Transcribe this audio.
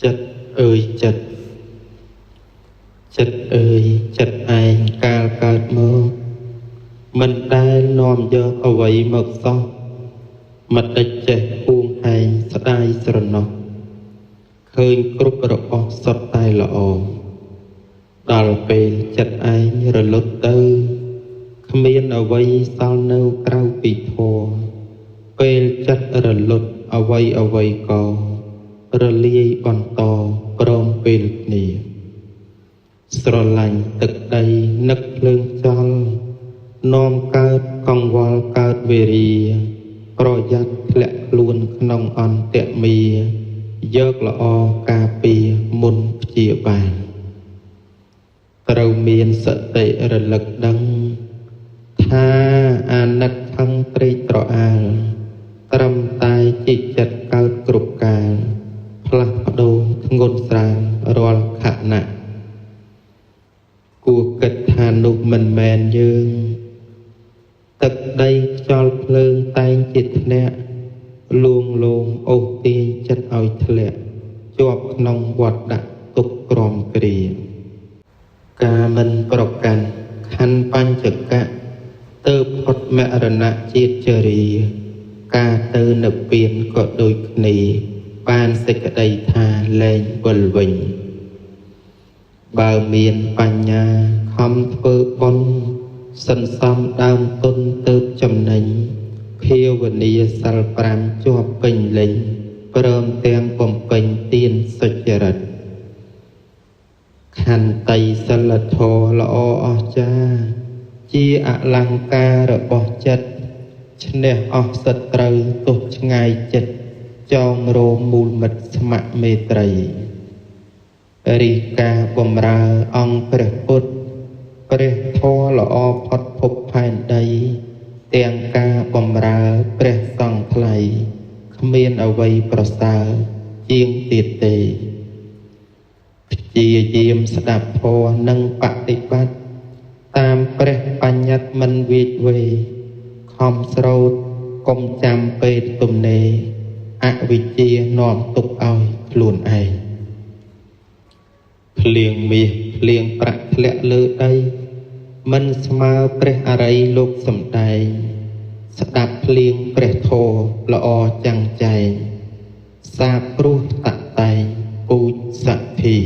Chất ơi chất, chất ơi chất anh cao cao mơ. Mình đã nòm do ở vậy mực xong. Mặt đạch trẻ buông hành sát đai sờ nọ. Khơi cướp rõ sọt tay lọ. Đào về chất anh rồi lột tư. Khmien ở vậy sao nâu krau bị thua. Về chất rồi lột ở vậy có. Rồi liê bọn to brom về nì. Sro lànhទឹកដីនឹកភ្លើងចលនាំកើតកង្វល់កើតវេរាប្រយ័ត្នធ្លាក់ខ្លួនក្នុងអន្តមាយកល្អការពារមុនព្យាបាលត្រូវមានសតិរលឹកដឹងថាអាណិតខឹងត្រេកត្រអាលត្រឹមតែជាចិត្តកើតគ្រប់កាលផ្លាស់ប្ដូរធ្ងន់ស្រាលរាល់ខណៈគួរគិតថានោះមិនមែនយើងទឹកដីខ្យល់ភ្លើងតែងជាធ្នាក់លួងលោមអូសទាញចិត្តឲ្យធ្លាក់ជាប់ក្នុងវត្តដាក់ទុកក្រំគ្រាការមិនប្រកាន់ខណ្ឌបញ្ចកៈទៅផុតមរណៈជាតិចរាការទៅនិព្វានក៏ដូចគ្នាបានសេចក្តីថាលែងវិលវិញបើមានបញ្ញាខំធ្វើបុណ្យសន្សំដើមទុនទៅចំណេញភាវនាសិល5ជាប់ពេញលេញព្រមទាំងបំពេញទានសុចរិតខន្តីសិលធម៌ល្អអស្ចារ្យជាអលង្ការរបស់ចិត្តឈ្នះអស់សត្រូវទោះឆ្ងាយចិត្តចងរោមមូលមិត្តស្ម័គ្រមេត្រីរីកាបំរើអង្គព្រះពុទ្ធព្រះធម៌ល្អផុតភពផែនដីទាំងការបំរើព្រះសង្ឃថ្លៃគ្មានអ្វីប្រសើរជាងទៀតទេព្យាយាមស្ដាប់ធម៌និងបប្រតិបត្តិតាមព្រះបញ្ញត្តិមិនវាចវេខំស្រោតកុំចាំពេកទំនេរអវិជ្ជានាំទុកឲ្យខ្លួនឯងភ្លៀងមាសភ្លៀងប្រាក់ធ្លាក់លើដីមិនស្មើព្រះអរិយលោកសំដែងស្ដាប់ភ្លៀងព្រះធម៌ល្អចាំងចែងសាបព្រោះតតែងពូជសទ្ធា